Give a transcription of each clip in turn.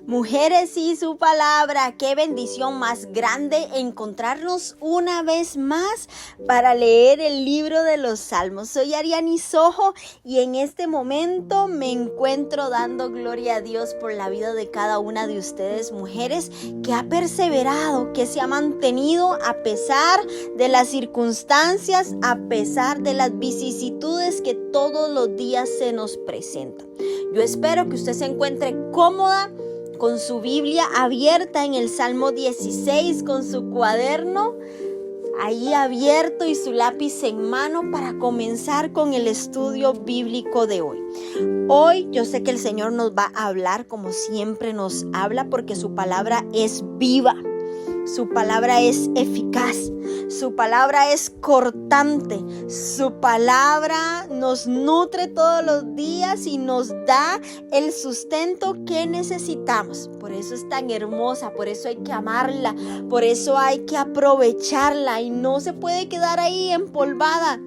Mujeres y su palabra, qué bendición más grande encontrarnos una vez más para leer el libro de los Salmos. Soy Ariani Sojo y en este momento me encuentro dando gloria a Dios por la vida de cada una de ustedes, mujeres, que ha perseverado, que se ha mantenido a pesar de las circunstancias, a pesar de las vicisitudes que todos los días se nos presentan. Yo espero que usted se encuentre cómoda, con su Biblia abierta en el Salmo 16, con su cuaderno ahí abierto y su lápiz en mano para comenzar con el estudio bíblico de hoy. Hoy yo sé que el Señor nos va a hablar como siempre nos habla, porque su palabra es viva, su palabra es eficaz, su palabra es cortante, su palabra nos nutre todos los días y nos da el sustento que necesitamos. Por eso es tan hermosa, por eso hay que amarla, por eso hay que aprovecharla y no se puede quedar ahí empolvada,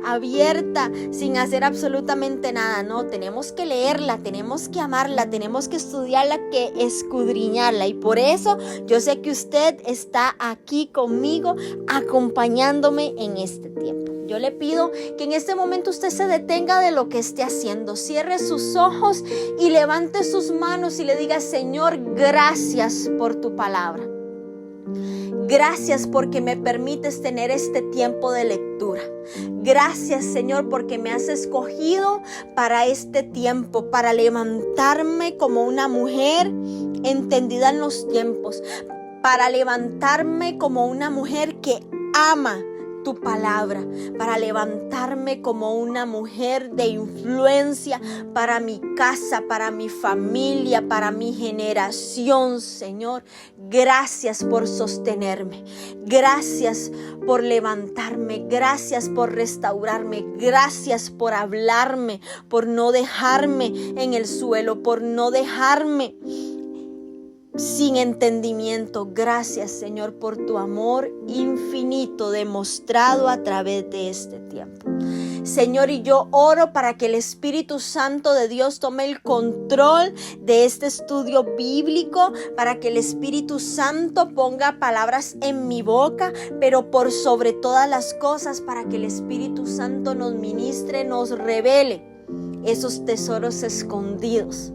abierta, sin hacer absolutamente nada. No, tenemos que leerla, tenemos que amarla, tenemos que estudiarla, que escudriñarla. Y por eso yo sé que usted está aquí conmigo, acompañándome en este tiempo. Yo le pido que en este momento usted se detenga de lo que esté haciendo, cierre sus ojos y levante sus manos y le diga: Señor, gracias por tu palabra. Gracias porque me permites tener este tiempo de lectura. Gracias, Señor, porque me has escogido para este tiempo, para levantarme como una mujer entendida en los tiempos, para levantarme como una mujer que ama tu palabra, para levantarme como una mujer de influencia para mi casa, para mi familia, para mi generación. Señor, gracias por sostenerme, gracias por levantarme, gracias por restaurarme, gracias por hablarme, por no dejarme en el suelo, por no dejarme sin entendimiento. Gracias, Señor, por tu amor infinito demostrado a través de este tiempo. Señor, y yo oro para que el Espíritu Santo de Dios tome el control de este estudio bíblico, para que el Espíritu Santo ponga palabras en mi boca, pero por sobre todas las cosas, para que el Espíritu Santo nos ministre, nos revele esos tesoros escondidos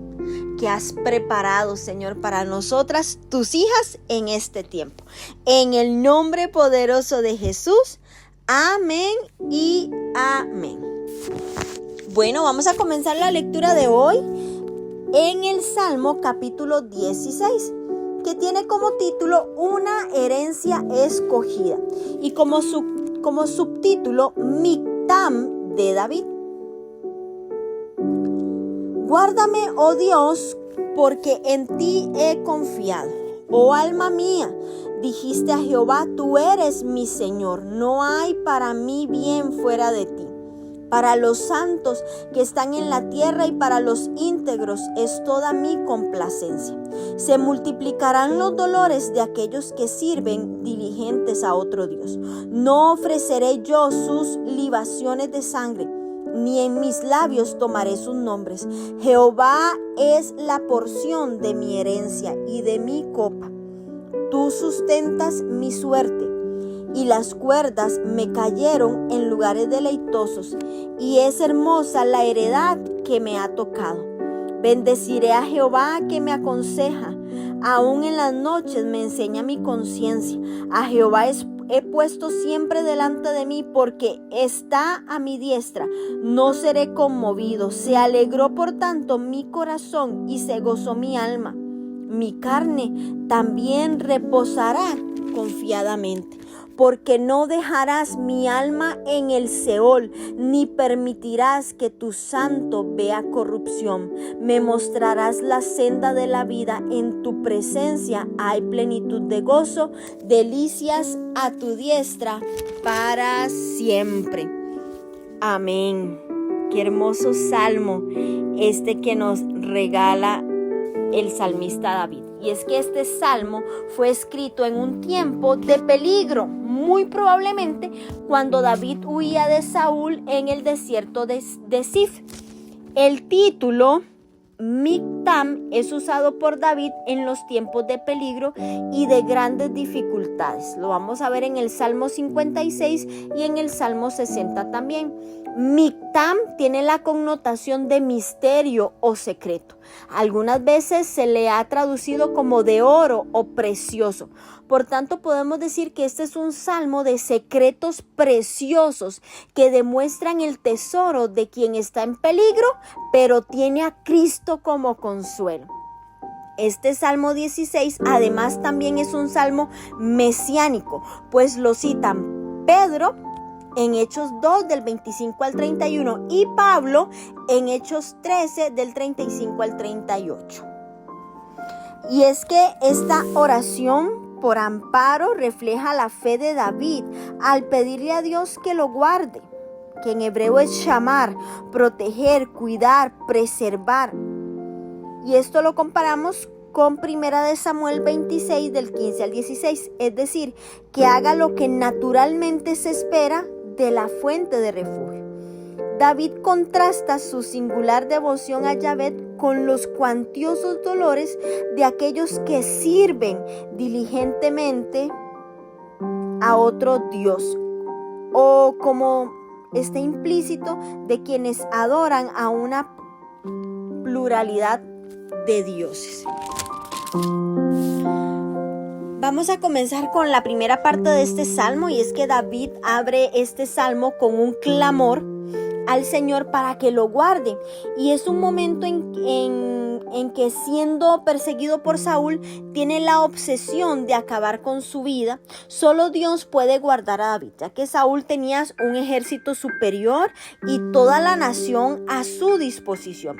que has preparado, Señor, para nosotras, tus hijas, en este tiempo. En el nombre poderoso de Jesús, amén y amén. Bueno, vamos a comenzar la lectura de hoy en el Salmo capítulo 16, que tiene como título Una herencia escogida, y como subtítulo Mictam de David. Guárdame, oh Dios, porque en ti he confiado. Oh alma mía, dijiste a Jehová: tú eres mi Señor, no hay para mí bien fuera de ti. Para los santos que están en la tierra y para los íntegros es toda mi complacencia. Se multiplicarán los dolores de aquellos que sirven diligentes a otro Dios. No ofreceré yo sus libaciones de sangre, ni en mis labios tomaré sus nombres. Jehová es la porción de mi herencia y de mi copa. Tú sustentas mi suerte, y las cuerdas me cayeron en lugares deleitosos, y es hermosa la heredad que me ha tocado. Bendeciré a Jehová que me aconseja, aún en las noches me enseña mi conciencia. A Jehová he puesto siempre delante de mí, porque está a mi diestra, no seré conmovido. Se alegró por tanto mi corazón y se gozó mi alma. Mi carne también reposará confiadamente, porque no dejarás mi alma en el Seol, ni permitirás que tu santo vea corrupción. Me mostrarás la senda de la vida, en tu presencia hay plenitud de gozo, delicias a tu diestra para siempre. Amén. Qué hermoso salmo este que nos regala el salmista David. Y es que este salmo fue escrito en un tiempo de peligro, muy probablemente cuando David huía de Saúl en el desierto de Zif. El título Mictam es usado por David en los tiempos de peligro y de grandes dificultades. Lo vamos a ver en el Salmo 56 y en el Salmo 60 también. Mictam tiene la connotación de misterio o secreto. Algunas veces se le ha traducido como de oro o precioso. Por tanto, podemos decir que este es un salmo de secretos preciosos que demuestran el tesoro de quien está en peligro, pero tiene a Cristo como consuelo. Este Salmo 16 además también es un salmo mesiánico, pues lo citan Pedro en Hechos 2 del 25 al 31 y Pablo en Hechos 13 del 35 al 38. Y es que esta oración por amparo refleja la fe de David al pedirle a Dios que lo guarde, que en hebreo es shamar, proteger, cuidar, preservar. Y esto lo comparamos con 1 Samuel 26 del 15 al 16, es decir, que haga lo que naturalmente se espera de la fuente de refugio. David contrasta su singular devoción a Yahvé con los cuantiosos dolores de aquellos que sirven diligentemente a otro Dios, o como está implícito, de quienes adoran a una pluralidad de dioses. Vamos a comenzar con la primera parte de este salmo, y es que David abre este salmo con un clamor al Señor para que lo guarde, y es un momento en que, siendo perseguido por Saúl, tiene la obsesión de acabar con su vida. Solo Dios puede guardar a David, ya que Saúl tenía un ejército superior y toda la nación a su disposición.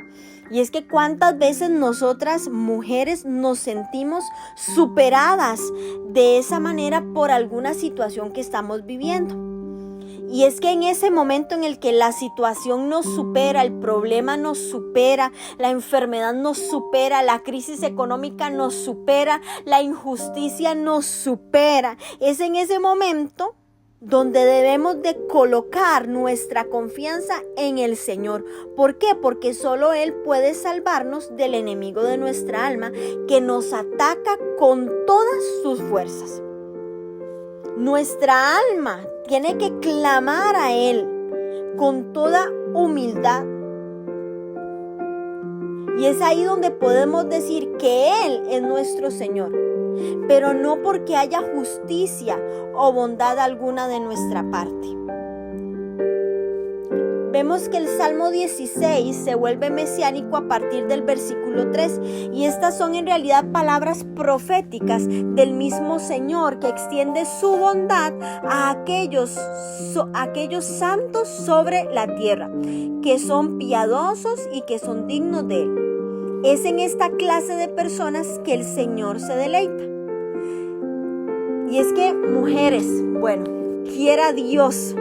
Y es que cuántas veces nosotras mujeres nos sentimos superadas de esa manera por alguna situación que estamos viviendo. Y es que en ese momento en el que la situación nos supera, el problema nos supera, la enfermedad nos supera, la crisis económica nos supera, la injusticia nos supera, es en ese momento donde debemos de colocar nuestra confianza en el Señor. ¿Por qué? Porque solo Él puede salvarnos del enemigo de nuestra alma, que nos ataca con todas sus fuerzas. Nuestra alma tiene que clamar a Él con toda humildad. Y es ahí donde podemos decir que Él es nuestro Señor, pero no porque haya justicia o bondad alguna de nuestra parte. Vemos que el Salmo 16 se vuelve mesiánico a partir del versículo 3, y estas son en realidad palabras proféticas del mismo Señor, que extiende su bondad a aquellos santos sobre la tierra, que son piadosos y que son dignos de Él. Es en esta clase de personas que el Señor se deleita. Y es que, mujeres, quiera Dios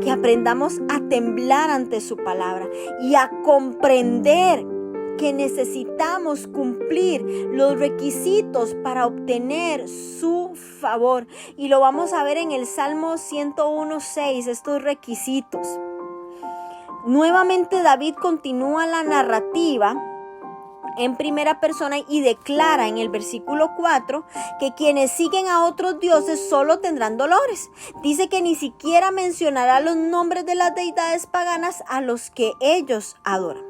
que aprendamos a temblar ante su palabra y a comprender que necesitamos cumplir los requisitos para obtener su favor. Y lo vamos a ver en el Salmo 101:6, estos requisitos. Nuevamente David continúa la narrativa en primera persona y declara en el versículo 4 que quienes siguen a otros dioses solo tendrán dolores. Dice que ni siquiera mencionará los nombres de las deidades paganas a los que ellos adoran.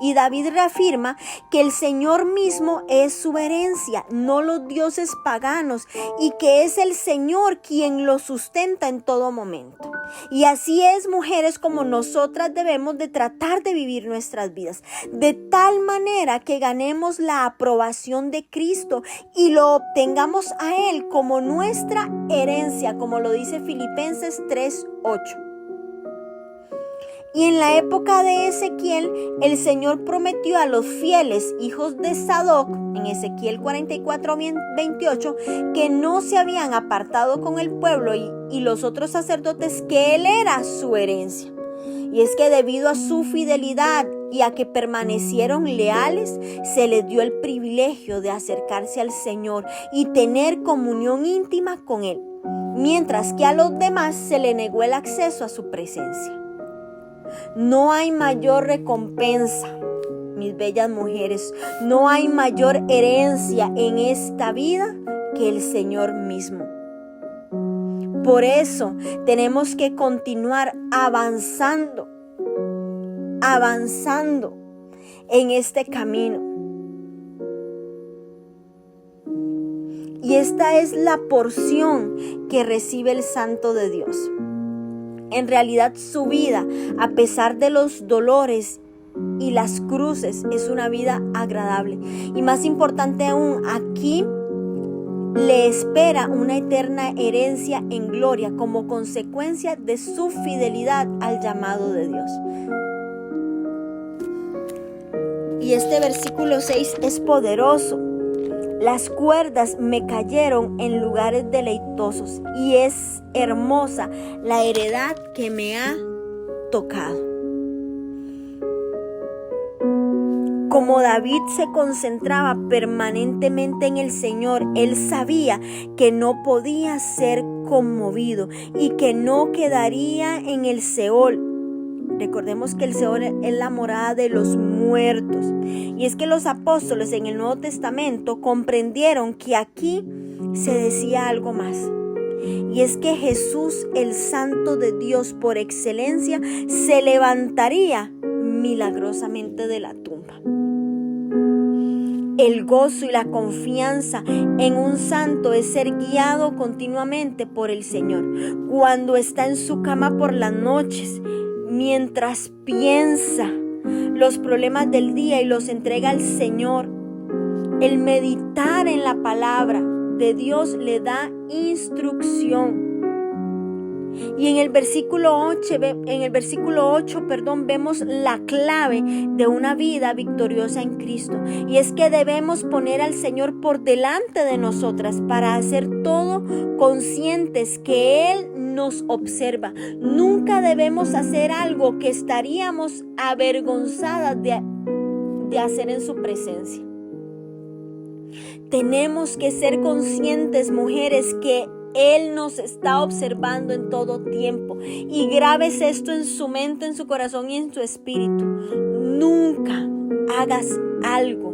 Y David reafirma que el Señor mismo es su herencia, no los dioses paganos, y que es el Señor quien los sustenta en todo momento. Y así es, mujeres, como nosotras debemos de tratar de vivir nuestras vidas, de tal manera que ganemos la aprobación de Cristo y lo obtengamos a Él como nuestra herencia, como lo dice Filipenses 3:8. Y en la época de Ezequiel, el Señor prometió a los fieles hijos de Sadoc, en Ezequiel 44:28, que no se habían apartado con el pueblo y los otros sacerdotes, que Él era su herencia. Y es que debido a su fidelidad y a que permanecieron leales, se les dio el privilegio de acercarse al Señor y tener comunión íntima con Él, mientras que a los demás se le negó el acceso a su presencia. No hay mayor recompensa, mis bellas mujeres, no hay mayor herencia en esta vida que el Señor mismo. Por eso tenemos que continuar avanzando en este camino. Y esta es la porción que recibe el Santo de Dios. En realidad su vida, a pesar de los dolores y las cruces, es una vida agradable. Y más importante aún, aquí le espera una eterna herencia en gloria como consecuencia de su fidelidad al llamado de Dios. Y este versículo 6 es poderoso. Las cuerdas me cayeron en lugares deleitosos y es hermosa la heredad que me ha tocado. Como David se concentraba permanentemente en el Señor, él sabía que no podía ser conmovido y que no quedaría en el Seol. Recordemos que el Seol es la morada de los muertos. Y es que los apóstoles en el Nuevo Testamento comprendieron que aquí se decía algo más. Y es que Jesús, el Santo de Dios por excelencia, se levantaría milagrosamente de la tumba. El gozo y la confianza en un santo es ser guiado continuamente por el Señor. Cuando está en su cama por las noches, mientras piensa los problemas del día y los entrega al Señor, el meditar en la palabra de Dios le da instrucción. Y en el versículo 8, vemos la clave de una vida victoriosa en Cristo. Y es que debemos poner al Señor por delante de nosotras para hacer todo conscientes que Él nos observa. Nunca debemos hacer algo que estaríamos avergonzadas de hacer en su presencia. Tenemos que ser conscientes, mujeres, que Él nos está observando en todo tiempo. Y grabes esto en su mente, en su corazón y en su espíritu. Nunca hagas algo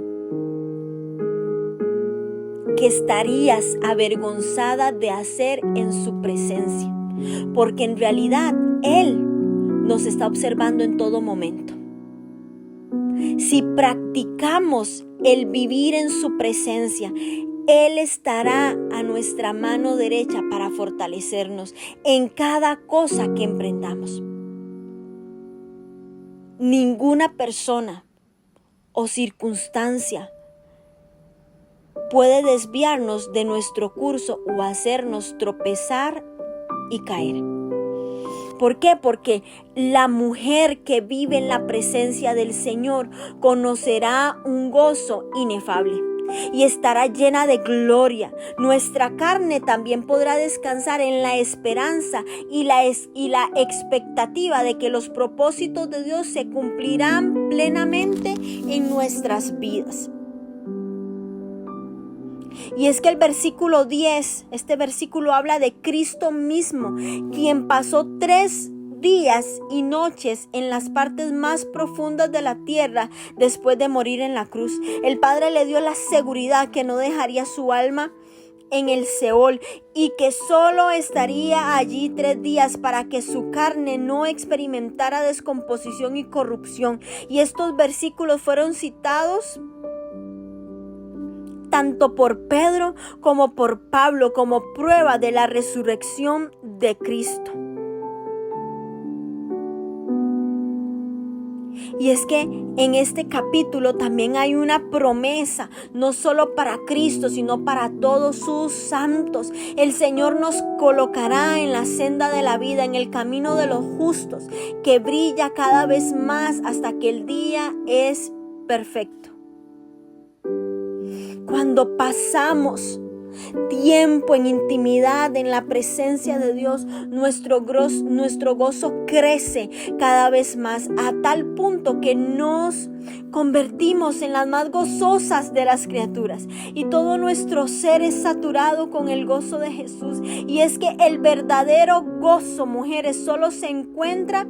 que estarías avergonzada de hacer en su presencia. Porque en realidad Él nos está observando en todo momento. Si practicamos el vivir en su presencia, Él estará a nuestra mano derecha para fortalecernos en cada cosa que emprendamos. Ninguna persona o circunstancia puede desviarnos de nuestro curso o hacernos tropezar y caer. ¿Por qué? Porque la mujer que vive en la presencia del Señor conocerá un gozo inefable y estará llena de gloria. Nuestra carne también podrá descansar en la esperanza y la expectativa de que los propósitos de Dios se cumplirán plenamente en nuestras vidas. Y es que el versículo 10, este versículo habla de Cristo mismo, quien pasó 3 días y noches en las partes más profundas de la tierra después de morir en la cruz. El Padre le dio la seguridad que no dejaría su alma en el Seol y que solo estaría allí 3 días para que su carne no experimentara descomposición y corrupción. Y estos versículos fueron citados tanto por Pedro como por Pablo como prueba de la resurrección de Cristo. Y es que en este capítulo también hay una promesa, no solo para Cristo, sino para todos sus santos. El Señor nos colocará en la senda de la vida, en el camino de los justos, que brilla cada vez más hasta que el día es perfecto. Cuando pasamos tiempo en intimidad en la presencia de Dios, nuestro gozo crece cada vez más a tal punto que nos convertimos en las más gozosas de las criaturas y todo nuestro ser es saturado con el gozo de Jesús. Y es que el verdadero gozo, mujeres, solo se encuentra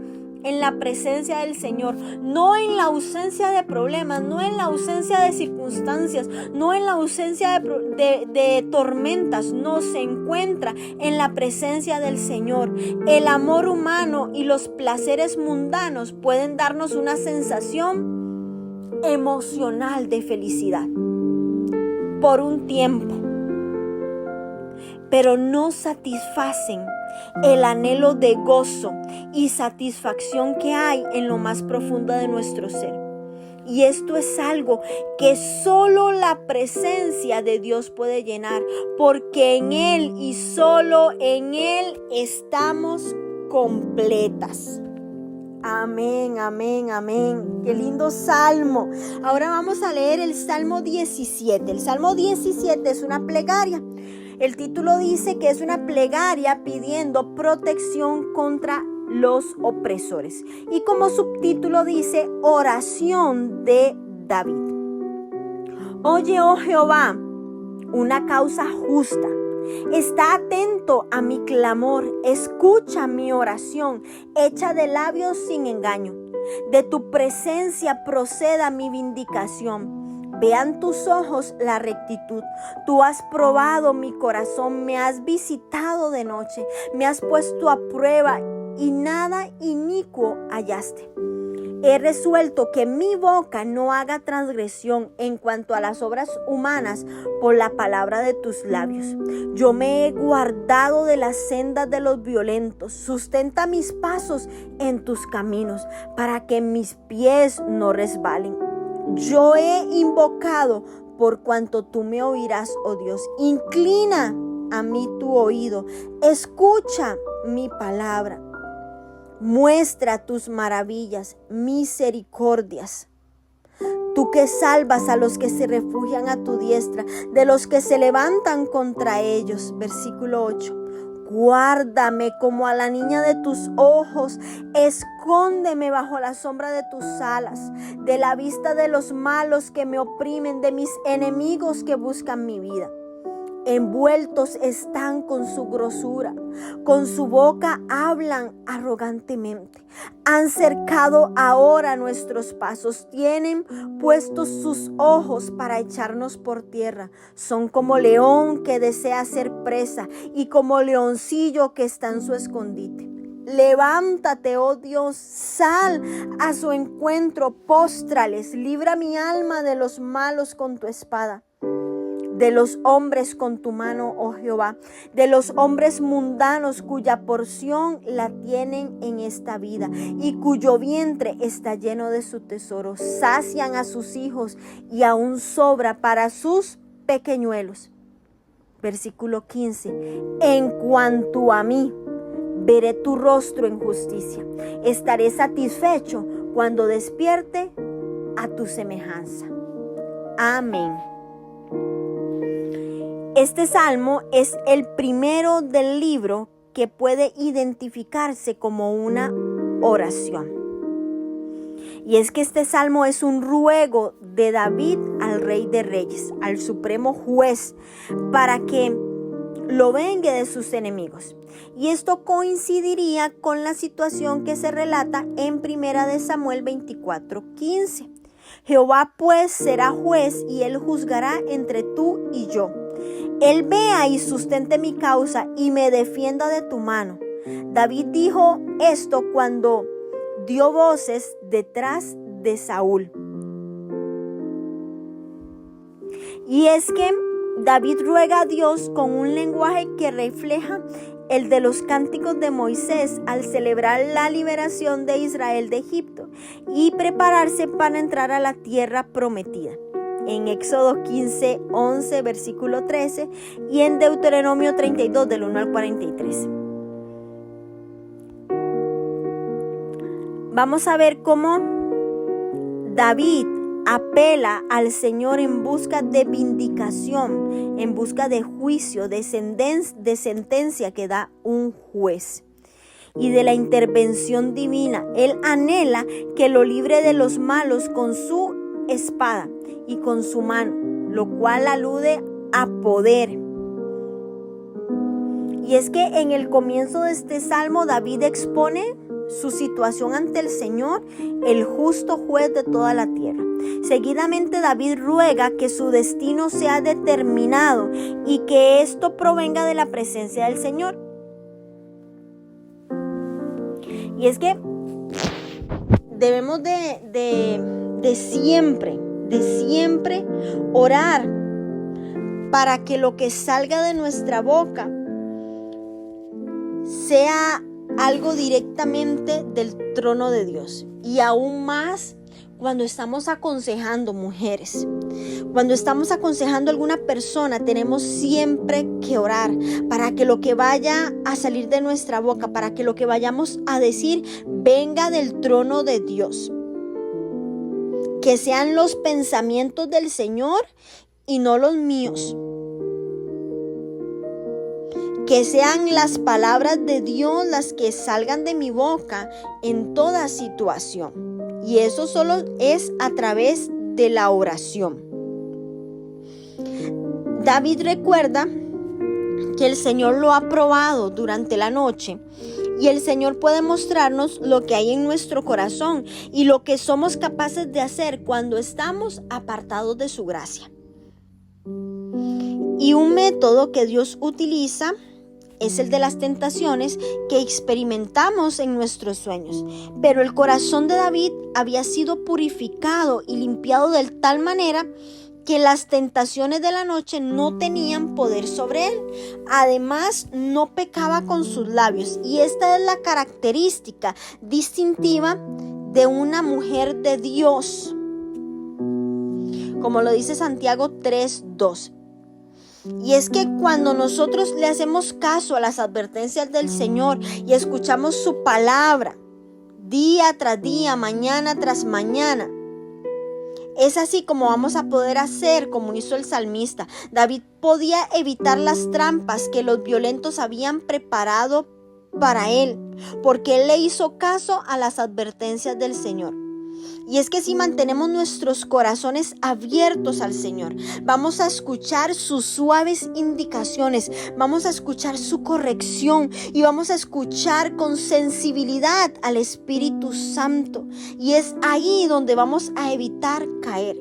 en la presencia del Señor, no en la ausencia de problemas, no en la ausencia de circunstancias, no en la ausencia de tormentas, no, se encuentra en la presencia del Señor. El amor humano y los placeres mundanos pueden darnos una sensación emocional de felicidad por un tiempo, pero no satisfacen el anhelo de gozo y satisfacción que hay en lo más profundo de nuestro ser. Y esto es algo que solo la presencia de Dios puede llenar, porque en Él y solo en Él estamos completas. Amén, amén, amén. Qué lindo salmo. Ahora vamos a leer el Salmo 17. El Salmo 17 es una plegaria. El título dice que es una plegaria pidiendo protección contra los opresores. Y como subtítulo dice, oración de David. Oye, oh Jehová, una causa justa. Está atento a mi clamor, escucha mi oración, hecha de labios sin engaño. De tu presencia proceda mi vindicación. Vean tus ojos la rectitud. Tú has probado mi corazón, me has visitado de noche, me has puesto a prueba y nada inicuo hallaste. He resuelto que mi boca no haga transgresión en cuanto a las obras humanas por la palabra de tus labios. Yo me he guardado de las sendas de los violentos. Sustenta mis pasos en tus caminos para que mis pies no resbalen. Yo he invocado por cuanto tú me oirás, oh Dios. Inclina a mí tu oído. Escucha mi palabra. Muestra tus maravillas, misericordias. Tú que salvas a los que se refugian a tu diestra, de los que se levantan contra ellos. Versículo 8. Guárdame como a la niña de tus ojos, escóndeme bajo la sombra de tus alas, de la vista de los malos que me oprimen, de mis enemigos que buscan mi vida. Envueltos están con su grosura, con su boca hablan arrogantemente. Han cercado ahora nuestros pasos, tienen puestos sus ojos para echarnos por tierra. Son como león que desea ser presa y como leoncillo que está en su escondite. Levántate, oh Dios, sal a su encuentro, póstrales, libra mi alma de los malos con tu espada. De los hombres con tu mano, oh Jehová, de los hombres mundanos cuya porción la tienen en esta vida y cuyo vientre está lleno de su tesoro. Sacian a sus hijos y aún sobra para sus pequeñuelos. Versículo 15. En cuanto a mí, veré tu rostro en justicia. Estaré satisfecho cuando despierte a tu semejanza. Amén. Este salmo es el primero del libro que puede identificarse como una oración. Y es que este salmo es un ruego de David al Rey de Reyes, al Supremo Juez, para que lo vengue de sus enemigos. Y esto coincidiría con la situación que se relata en 1 Samuel 24:15. Jehová pues será juez y él juzgará entre tú y yo. Él vea y sustente mi causa y me defienda de tu mano. David dijo esto cuando dio voces detrás de Saúl. Y es que David ruega a Dios con un lenguaje que refleja el de los cánticos de Moisés al celebrar la liberación de Israel de Egipto y prepararse para entrar a la tierra prometida. En Éxodo 15:11, versículo 13, y en Deuteronomio 32, del 1 al 43. Vamos a ver cómo David apela al Señor en busca de vindicación, en busca de juicio, de sentencia que da un juez y de la intervención divina. Él anhela que lo libre de los malos con su espada y con su mano, lo cual alude a poder. Y es que en el comienzo de este salmo David expone su situación ante el Señor, el justo juez de toda la tierra. Seguidamente David ruega que su destino sea determinado y que esto provenga de la presencia del Señor. Y es que debemos de siempre orar para que lo que salga de nuestra boca sea algo directamente del trono de Dios. Y aún más cuando estamos aconsejando mujeres, cuando estamos aconsejando a alguna persona, tenemos siempre que orar para que lo que vaya a salir de nuestra boca, para que lo que vayamos a decir venga del trono de Dios. Que sean los pensamientos del Señor y no los míos. Que sean las palabras de Dios las que salgan de mi boca en toda situación. Y eso solo es a través de la oración. David recuerda que el Señor lo ha probado durante la noche. Y el Señor puede mostrarnos lo que hay en nuestro corazón y lo que somos capaces de hacer cuando estamos apartados de su gracia. Y un método que Dios utiliza es el de las tentaciones que experimentamos en nuestros sueños. Pero el corazón de David había sido purificado y limpiado de tal manera que las tentaciones de la noche no tenían poder sobre él. Además, no pecaba con sus labios. Y esta es la característica distintiva de una mujer de Dios. Como lo dice Santiago 3:2. Y es que cuando nosotros le hacemos caso a las advertencias del Señor y escuchamos su palabra día tras día, mañana tras mañana, es así como vamos a poder hacer como hizo el salmista. David podía evitar las trampas que los violentos habían preparado para él, porque él le hizo caso a las advertencias del Señor. Y es que si mantenemos nuestros corazones abiertos al Señor, vamos a escuchar sus suaves indicaciones, vamos a escuchar su corrección y vamos a escuchar con sensibilidad al Espíritu Santo. Y es ahí donde vamos a evitar caer.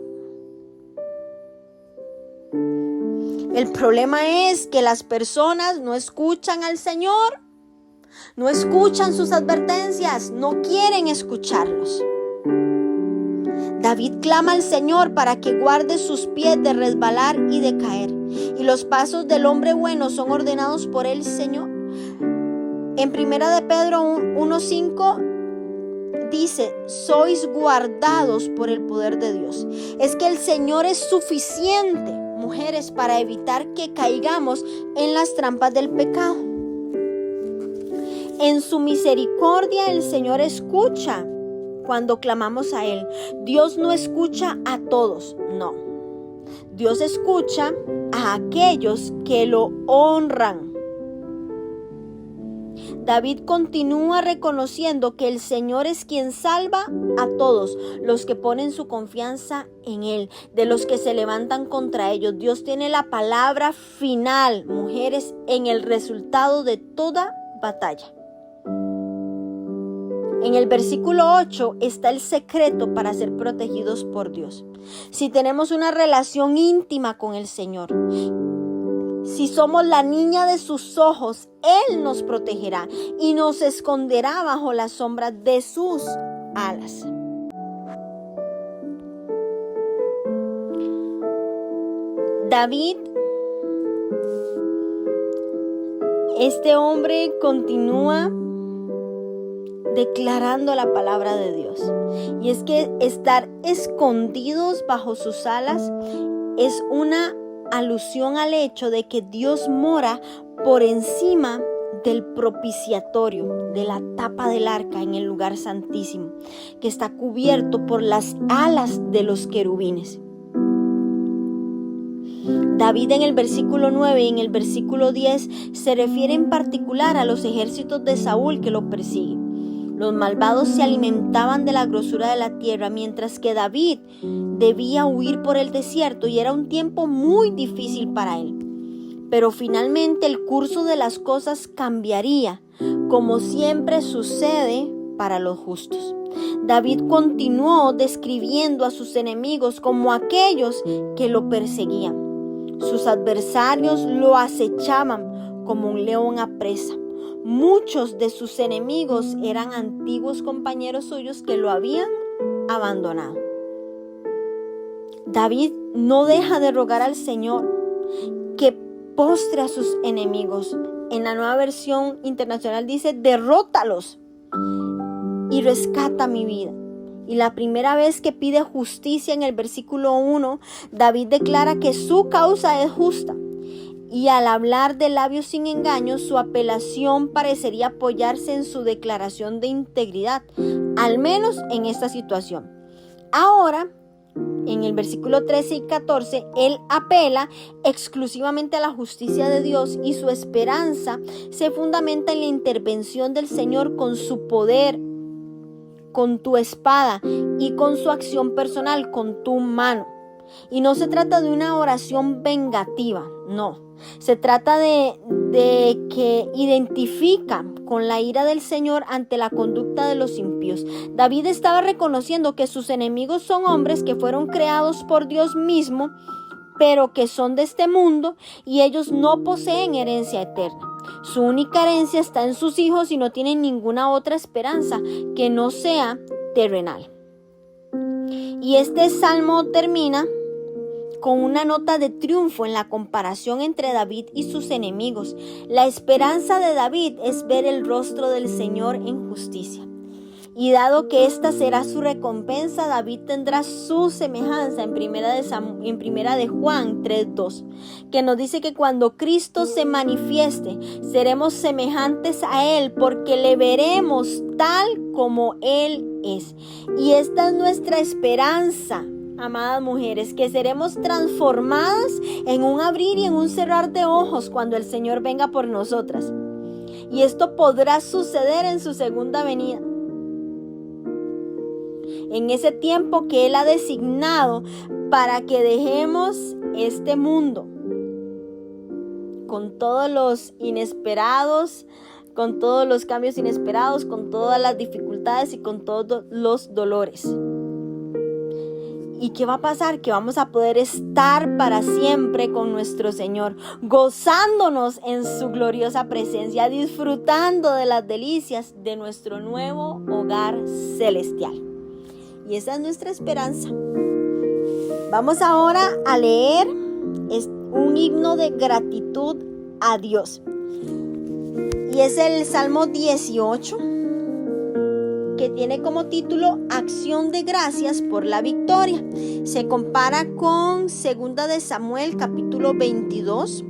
El problema es que las personas no escuchan al Señor, no escuchan sus advertencias, no quieren escucharlos. David clama al Señor para que guarde sus pies de resbalar y de caer. Y los pasos del hombre bueno son ordenados por el Señor. En 1 de Pedro 1:5 dice: sois guardados por el poder de Dios. Es que el Señor es suficiente, mujeres, para evitar que caigamos en las trampas del pecado. En su misericordia el Señor escucha cuando clamamos a Él. Dios no escucha a todos, no. Dios escucha a aquellos que lo honran. David continúa reconociendo que el Señor es quien salva a todos los que ponen su confianza en Él, de los que se levantan contra ellos. Dios tiene la palabra final, mujeres, en el resultado de toda batalla. En el versículo 8 está el secreto para ser protegidos por Dios. Si tenemos una relación íntima con el Señor, si somos la niña de sus ojos, Él nos protegerá y nos esconderá bajo la sombra de sus alas. David, este hombre, continúa declarando la palabra de Dios. Y es que estar escondidos bajo sus alas es una alusión al hecho de que Dios mora por encima del propiciatorio, de la tapa del arca en el lugar santísimo, que está cubierto por las alas de los querubines. David en el versículo 9 y en el versículo 10 se refiere en particular a los ejércitos de Saúl que lo persiguen. Los malvados se alimentaban de la grosura de la tierra, mientras que David debía huir por el desierto y era un tiempo muy difícil para él. Pero finalmente el curso de las cosas cambiaría, como siempre sucede para los justos. David continuó describiendo a sus enemigos como aquellos que lo perseguían. Sus adversarios lo acechaban como un león a presa. Muchos de sus enemigos eran antiguos compañeros suyos que lo habían abandonado. David no deja de rogar al Señor que postre a sus enemigos. En la Nueva Versión Internacional dice: derrótalos y rescata mi vida. Y la primera vez que pide justicia, en el versículo 1, David declara que su causa es justa. Y al hablar de labios sin engaño, su apelación parecería apoyarse en su declaración de integridad, al menos en esta situación. Ahora, en el versículo 13 y 14, él apela exclusivamente a la justicia de Dios y su esperanza se fundamenta en la intervención del Señor con su poder, con tu espada y con su acción personal, con tu mano. Y no se trata de una oración vengativa, no. Se trata de que identifica con la ira del Señor ante la conducta de los impíos. David estaba reconociendo que sus enemigos son hombres que fueron creados por Dios mismo, pero que son de este mundo y ellos no poseen herencia eterna. Su única herencia está en sus hijos y no tienen ninguna otra esperanza que no sea terrenal. Y este salmo termina con una nota de triunfo en la comparación entre David y sus enemigos. La esperanza de David es ver el rostro del Señor en justicia. Y dado que esta será su recompensa, David tendrá su semejanza en primera de Juan 3:2, que nos dice que cuando Cristo se manifieste, seremos semejantes a Él, porque le veremos tal como Él es. Y esta es nuestra esperanza, amadas mujeres, que seremos transformadas en un abrir y en un cerrar de ojos cuando el Señor venga por nosotras. Y esto podrá suceder en su segunda venida. En ese tiempo que Él ha designado para que dejemos este mundo con todos los inesperados, con todos los cambios inesperados, con todas las dificultades y con todos los dolores. ¿Y qué va a pasar? Que vamos a poder estar para siempre con nuestro Señor, gozándonos en su gloriosa presencia, disfrutando de las delicias de nuestro nuevo hogar celestial. Y esa es nuestra esperanza. Vamos ahora a leer un himno de gratitud a Dios. Y es el Salmo 18, que tiene como título Acción de Gracias por la Victoria. Se compara con 2 de Samuel capítulo 22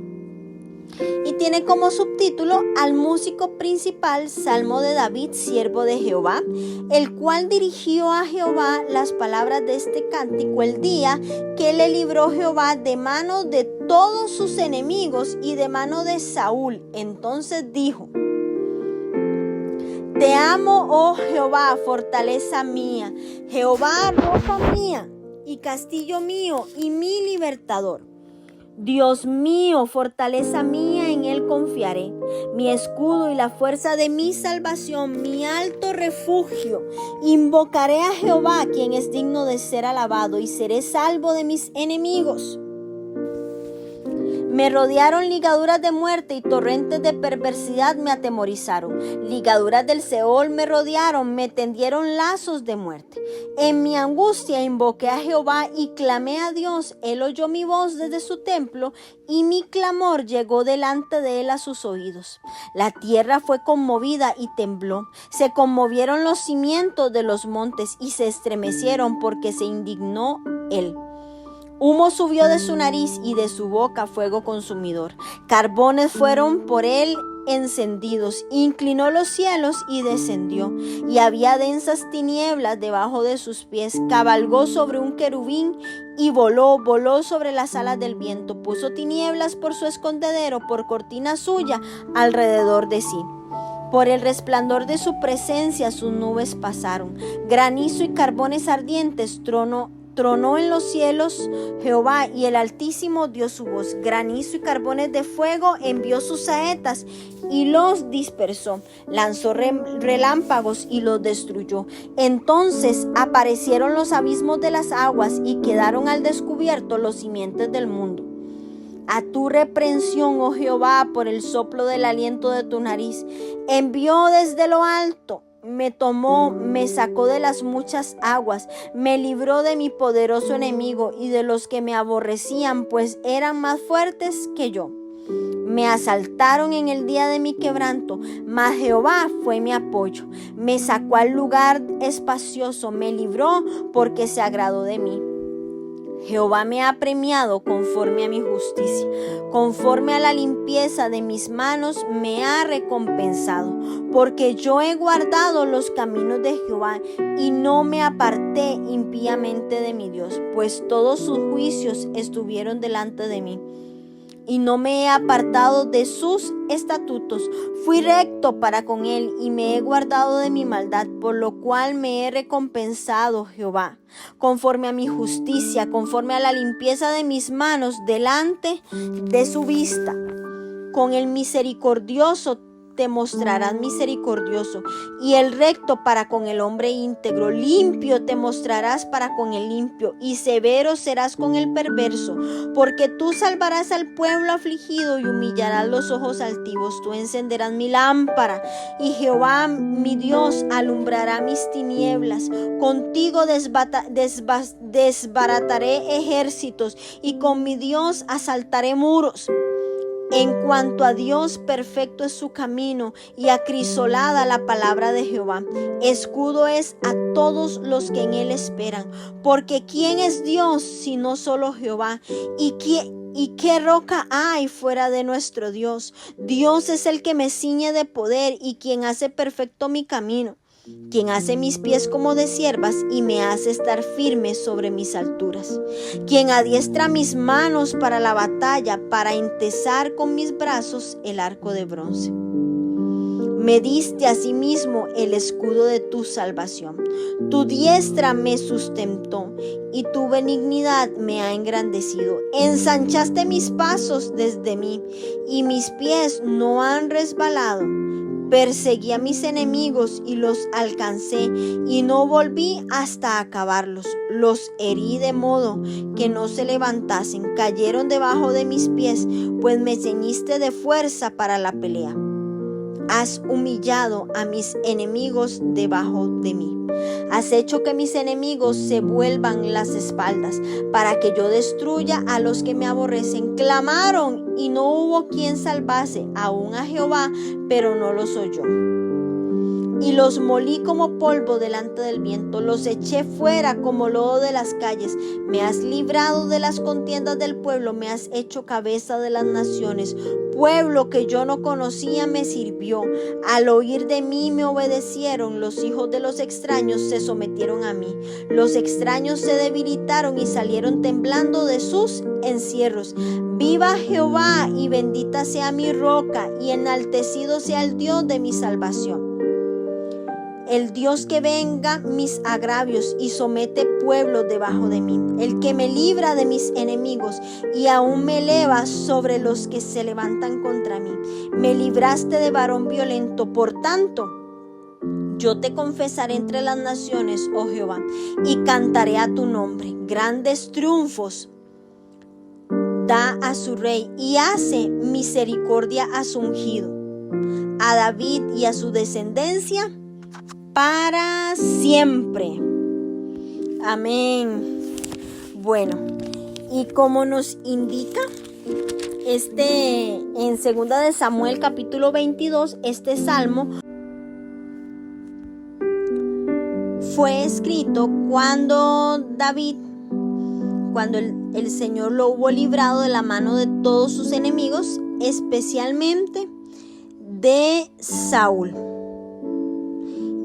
y tiene como subtítulo al músico principal, Salmo de David, siervo de Jehová, el cual dirigió a Jehová las palabras de este cántico el día que le libró Jehová de mano de todos sus enemigos y de mano de Saúl. Entonces dijo: Te amo, oh Jehová, fortaleza mía, Jehová, roca mía y castillo mío y mi libertador. Dios mío, fortaleza mía, en Él confiaré, mi escudo y la fuerza de mi salvación, mi alto refugio. Invocaré a Jehová, quien es digno de ser alabado, y seré salvo de mis enemigos. Me rodearon ligaduras de muerte y torrentes de perversidad me atemorizaron. Ligaduras del Seol me rodearon, me tendieron lazos de muerte. En mi angustia invoqué a Jehová y clamé a Dios. Él oyó mi voz desde su templo y mi clamor llegó delante de él a sus oídos. La tierra fue conmovida y tembló. Se conmovieron los cimientos de los montes y se estremecieron porque se indignó él. Humo subió de su nariz y de su boca fuego consumidor. Carbones fueron por él encendidos. Inclinó los cielos y descendió. Y había densas tinieblas debajo de sus pies. Cabalgó sobre un querubín y voló sobre las alas del viento. Puso tinieblas por su escondedero, por cortina suya alrededor de sí. Por el resplandor de su presencia sus nubes pasaron. Granizo y carbones ardientes, trueno tronó en los cielos Jehová, y el Altísimo dio su voz. Granizo y carbones de fuego envió sus saetas y los dispersó. Lanzó relámpagos y los destruyó. Entonces aparecieron los abismos de las aguas y quedaron al descubierto los simientes del mundo. A tu reprensión, oh Jehová, por el soplo del aliento de tu nariz, envió desde lo alto. Me tomó, me sacó de las muchas aguas, me libró de mi poderoso enemigo y de los que me aborrecían, pues eran más fuertes que yo. Me asaltaron en el día de mi quebranto, mas Jehová fue mi apoyo. Me sacó al lugar espacioso, me libró porque se agradó de mí. Jehová me ha premiado conforme a mi justicia, conforme a la limpieza de mis manos me ha recompensado, porque yo he guardado los caminos de Jehová y no me aparté impíamente de mi Dios, pues todos sus juicios estuvieron delante de mí. Y no me he apartado de sus estatutos. Fui recto para con él y me he guardado de mi maldad, por lo cual me he recompensado Jehová, conforme a mi justicia, conforme a la limpieza de mis manos, delante de su vista. Con el misericordioso te mostrarás misericordioso, y el recto para con el hombre íntegro. Limpio te mostrarás para con el limpio, y severo serás con el perverso, porque tú salvarás al pueblo afligido y humillarás los ojos altivos. Tú encenderás mi lámpara, y Jehová mi Dios alumbrará mis tinieblas. Contigo desbarataré ejércitos, y con mi Dios asaltaré muros. En cuanto a Dios, perfecto es su camino, y acrisolada la palabra de Jehová. Escudo es a todos los que en él esperan. Porque ¿quién es Dios sino solo Jehová? ¿Y qué roca hay fuera de nuestro Dios? Dios es el que me ciñe de poder y quien hace perfecto mi camino, quien hace mis pies como de ciervas y me hace estar firme sobre mis alturas, quien adiestra mis manos para la batalla, para entesar con mis brazos el arco de bronce. Me diste asimismo el escudo de tu salvación. Tu diestra me sustentó y tu benignidad me ha engrandecido. Ensanchaste mis pasos desde mí y mis pies no han resbalado. Perseguí a mis enemigos y los alcancé, y no volví hasta acabarlos. Los herí de modo que no se levantasen, cayeron debajo de mis pies, pues me ceñiste de fuerza para la pelea. Has humillado a mis enemigos debajo de mí. Has hecho que mis enemigos se vuelvan las espaldas, para que yo destruya a los que me aborrecen. Clamaron y no hubo quien salvase, aún a Jehová, pero no los oyó. Y los molí como polvo delante del viento, los eché fuera como lodo de las calles. Me has librado de las contiendas del pueblo, me has hecho cabeza de las naciones. Pueblo que yo no conocía me sirvió. Al oír de mí me obedecieron. Los hijos de los extraños se sometieron a mí. Los extraños se debilitaron y salieron temblando de sus encierros. Viva Jehová y bendita sea mi roca, y enaltecido sea el Dios de mi salvación. El Dios que venga mis agravios y somete pueblos debajo de mí. El que me libra de mis enemigos y aún me eleva sobre los que se levantan contra mí. Me libraste de varón violento, por tanto, yo te confesaré entre las naciones, oh Jehová, y cantaré a tu nombre. Grandes triunfos da a su rey y hace misericordia a su ungido, a David y a su descendencia para siempre. Amén. Bueno, y como nos indica en 2 de Samuel capítulo 22, este salmo fue escrito cuando el Señor lo hubo librado de la mano de todos sus enemigos, especialmente de Saúl.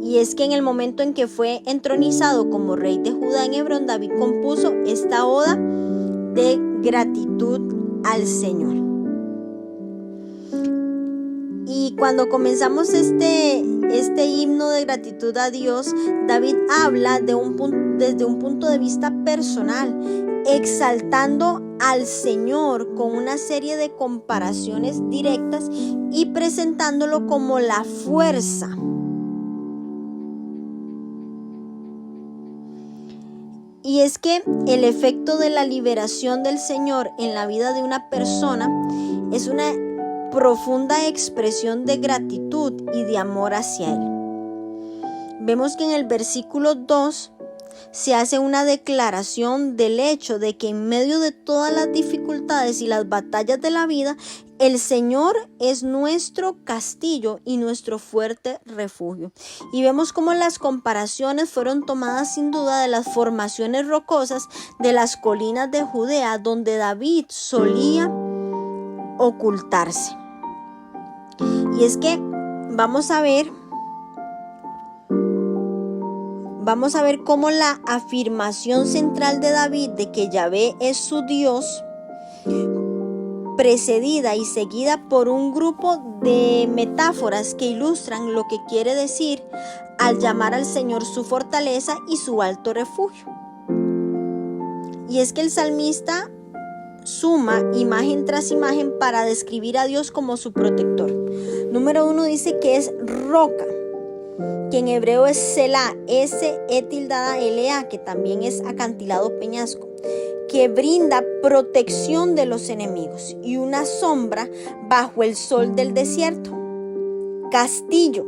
Y es que en el momento en que fue entronizado como rey de Judá en Hebrón, David compuso esta oda de gratitud al Señor. Y Y cuando comenzamos este himno de gratitud a Dios, David habla desde un punto de vista personal, exaltando al Señor con una serie de comparaciones directas y presentándolo como la fuerza. Y es que el efecto de la liberación del Señor en la vida de una persona es una profunda expresión de gratitud y de amor hacia Él. Vemos que en el versículo 2 se hace una declaración del hecho de que en medio de todas las dificultades y las batallas de la vida, el Señor es nuestro castillo y nuestro fuerte refugio. Y vemos cómo las comparaciones fueron tomadas sin duda de las formaciones rocosas de las colinas de Judea, donde David solía ocultarse. Y es que vamos a ver cómo la afirmación central de David de que Yahvé es su Dios, precedida y seguida por un grupo de metáforas que ilustran lo que quiere decir al llamar al Señor su fortaleza y su alto refugio. Y es que el salmista suma imagen tras imagen para describir a Dios como su protector. Número 1 dice que es roca, que en hebreo es Selah, S-E-L-A, que también es acantilado peñasco, que brinda protección de los enemigos y una sombra bajo el sol del desierto. Castillo,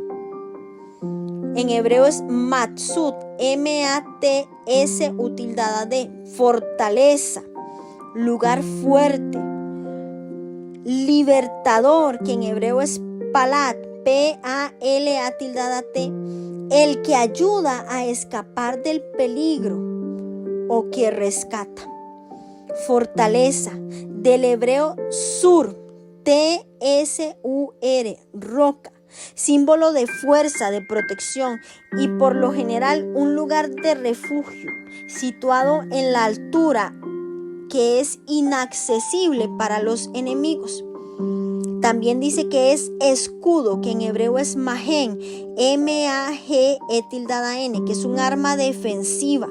en hebreo es Matsut, M-A-T-S-U-D, fortaleza, lugar fuerte. Libertador, que en hebreo es Palat, P-A-L-A-T, el que ayuda a escapar del peligro o que rescata. Fortaleza, del hebreo Sur, T-S-U-R, roca, símbolo de fuerza, de protección y por lo general un lugar de refugio situado en la altura que es inaccesible para los enemigos. También dice que es escudo, que en hebreo es Magen, M-A-G-E-N, que es un arma defensiva,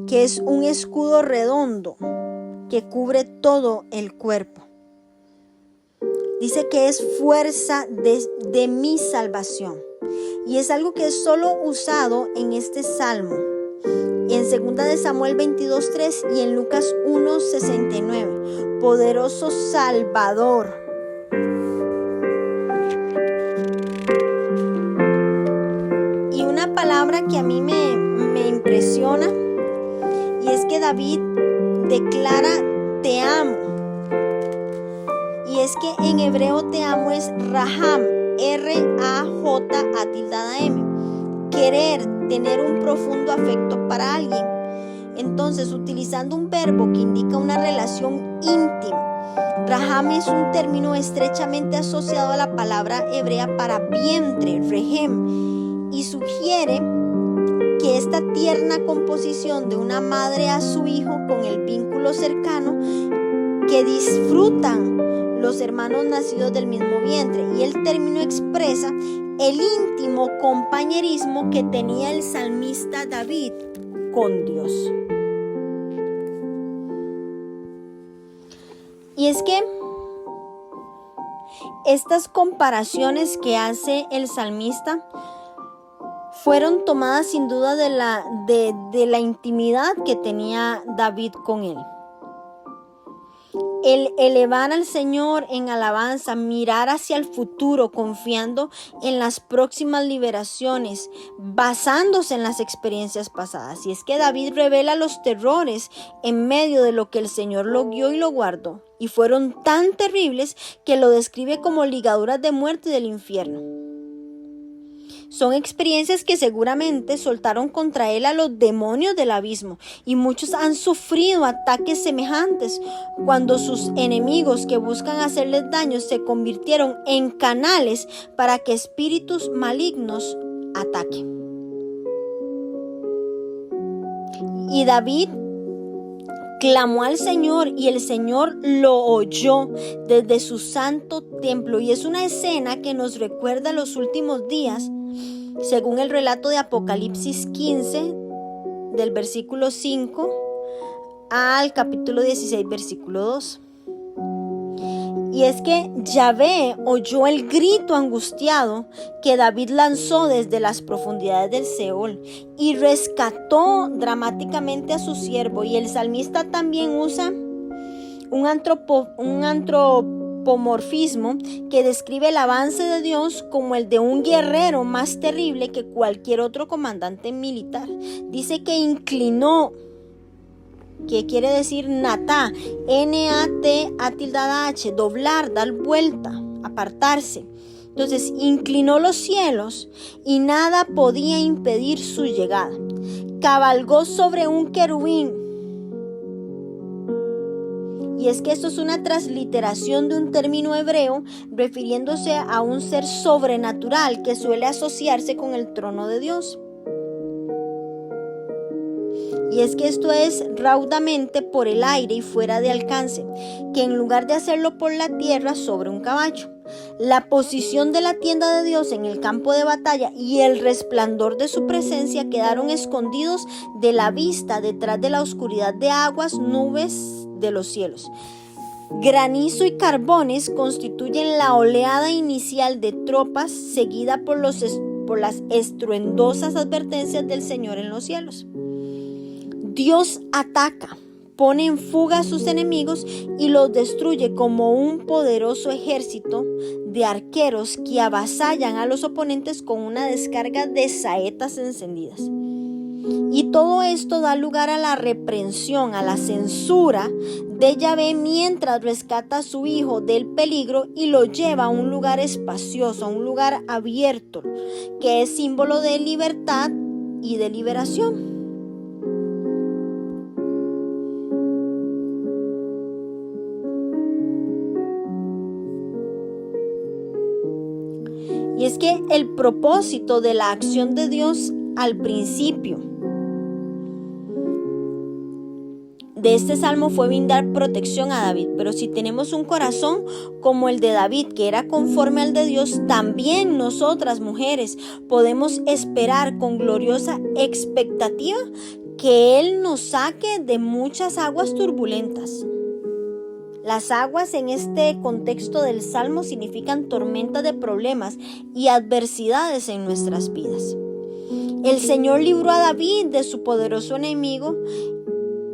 que es un escudo redondo que cubre todo el cuerpo. Dice que es fuerza de mi salvación. Y es algo que es solo usado en este salmo, en 2 de Samuel 22:3 y en Lucas 1:69. Poderoso Salvador. Y una palabra que a mí me impresiona, y es que David declara te amo. Y es que en hebreo te amo es Raham, R-A-J-A-M. Querer, tener un profundo afecto para alguien. Entonces, utilizando un verbo que indica una relación íntima, Raham es un término estrechamente asociado a la palabra hebrea para vientre, Rehem, y sugiere que esta tierna composición de una madre a su hijo con el vínculo cercano que disfrutan los hermanos nacidos del mismo vientre, y el término expresa el íntimo compañerismo que tenía el salmista David con Dios. Y es que estas comparaciones que hace el salmista fueron tomadas sin duda de la intimidad que tenía David con él. El elevar al Señor en alabanza, mirar hacia el futuro, confiando en las próximas liberaciones, basándose en las experiencias pasadas. Y es que David revela los terrores en medio de lo que el Señor lo guió y lo guardó. Y fueron tan terribles que lo describe como ligaduras de muerte del infierno. Son experiencias que seguramente soltaron contra él a los demonios del abismo, y muchos han sufrido ataques semejantes cuando sus enemigos que buscan hacerles daño se convirtieron en canales para que espíritus malignos ataquen. Y David clamó al Señor y el Señor lo oyó desde su santo templo. Y es una escena que nos recuerda los últimos días, según el relato de Apocalipsis 15, del versículo 5 al capítulo 16, versículo 2. Y es que Yahvé oyó el grito angustiado que David lanzó desde las profundidades del Seol y rescató dramáticamente a su siervo. Y el salmista también usa un antropomorfismo que describe el avance de Dios como el de un guerrero más terrible que cualquier otro comandante militar. Dice que inclinó, que quiere decir natá, N-A-T-A-H, doblar, dar vuelta, apartarse. Entonces inclinó los cielos y nada podía impedir su llegada. Cabalgó sobre un querubín. Y es que esto es una transliteración de un término hebreo refiriéndose a un ser sobrenatural que suele asociarse con el trono de Dios. Y es que esto es raudamente por el aire y fuera de alcance, que en lugar de hacerlo por la tierra, sobre un caballo. La posición de la tienda de Dios en el campo de batalla y el resplandor de su presencia quedaron escondidos de la vista detrás de la oscuridad de aguas, nubes de los cielos. Granizo y carbones constituyen la oleada inicial de tropas seguida por las estruendosas advertencias del Señor en los cielos. Dios ataca, pone en fuga a sus enemigos y los destruye como un poderoso ejército de arqueros que avasallan a los oponentes con una descarga de saetas encendidas. Y todo esto da lugar a la reprensión, a la censura de Yahvé mientras rescata a su hijo del peligro y lo lleva a un lugar espacioso, a un lugar abierto, que es símbolo de libertad y de liberación. Y es que el propósito de la acción de Dios al principio de este salmo fue brindar protección a David. Pero si tenemos un corazón como el de David, que era conforme al de Dios, también nosotras mujeres podemos esperar con gloriosa expectativa que Él nos saque de muchas aguas turbulentas. Las aguas en este contexto del Salmo significan tormentas de problemas y adversidades en nuestras vidas. El Señor libró a David de su poderoso enemigo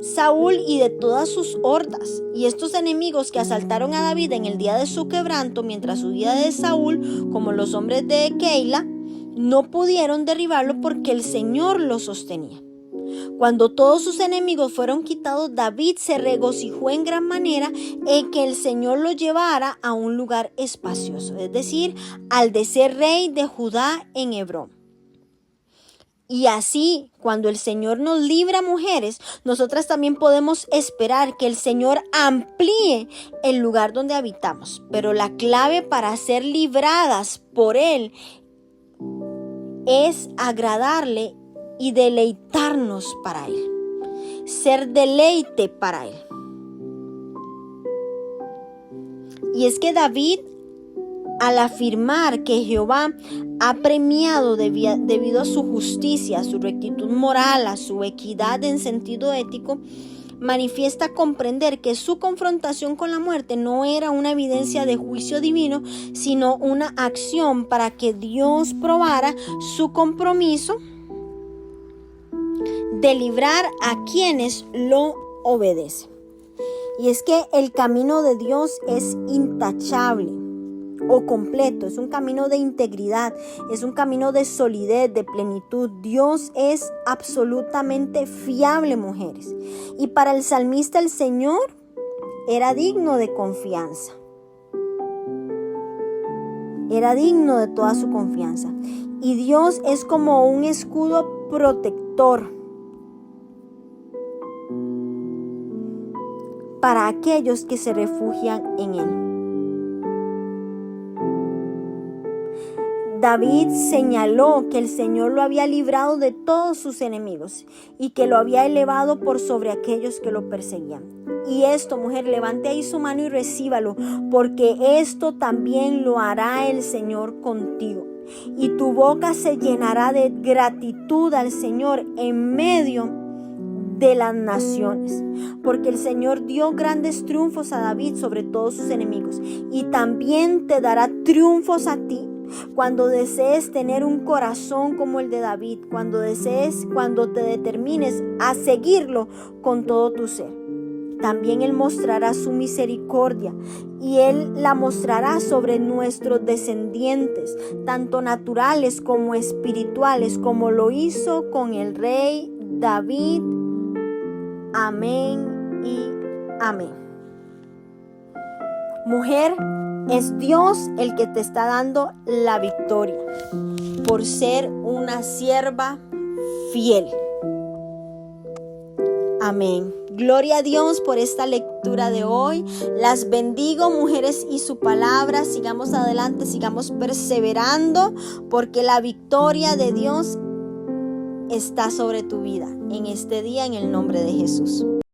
Saúl y de todas sus hordas. Y estos enemigos que asaltaron a David en el día de su quebranto, mientras huía de Saúl, como los hombres de Keila, no pudieron derribarlo porque el Señor lo sostenía. Cuando todos sus enemigos fueron quitados, David se regocijó en gran manera en que el Señor lo llevara a un lugar espacioso, es decir, al de ser rey de Judá en Hebrón. Y así, cuando el Señor nos libra, mujeres, nosotras también podemos esperar que el Señor amplíe el lugar donde habitamos. Pero la clave para ser libradas por Él es agradarle y deleitarnos para Él, ser deleite para Él. Y es que David, al afirmar que Jehová ha premiado debido a su justicia, a su rectitud moral, a su equidad en sentido ético, manifiesta comprender que su confrontación con la muerte no era una evidencia de juicio divino, sino una acción para que Dios probara su compromiso de librar a quienes lo obedecen. Y es que el camino de Dios es intachable o completo, es un camino de integridad, es un camino de solidez, de plenitud. Dios es absolutamente fiable, mujeres. Y para el salmista el Señor era digno de confianza. Era digno de toda su confianza. Y Dios es como un escudo protector para aquellos que se refugian en Él. David señaló que el Señor lo había librado de todos sus enemigos y que lo había elevado por sobre aquellos que lo perseguían. Y esto, mujer, levante ahí su mano y recíbalo, porque esto también lo hará el Señor contigo. Y tu boca se llenará de gratitud al Señor en medio de las naciones, porque el Señor dio grandes triunfos a David sobre todos sus enemigos, y también te dará triunfos a ti cuando desees tener un corazón como el de David, cuando te determines a seguirlo con todo tu ser. También Él mostrará su misericordia y Él la mostrará sobre nuestros descendientes, tanto naturales como espirituales, como lo hizo con el rey David. Amén y amén. Mujer, es Dios el que te está dando la victoria por ser una sierva fiel. Amén. Gloria a Dios por esta lectura de hoy. Las bendigo, mujeres, y su palabra. Sigamos adelante, sigamos perseverando, porque la victoria de Dios está sobre tu vida en este día, en el nombre de Jesús.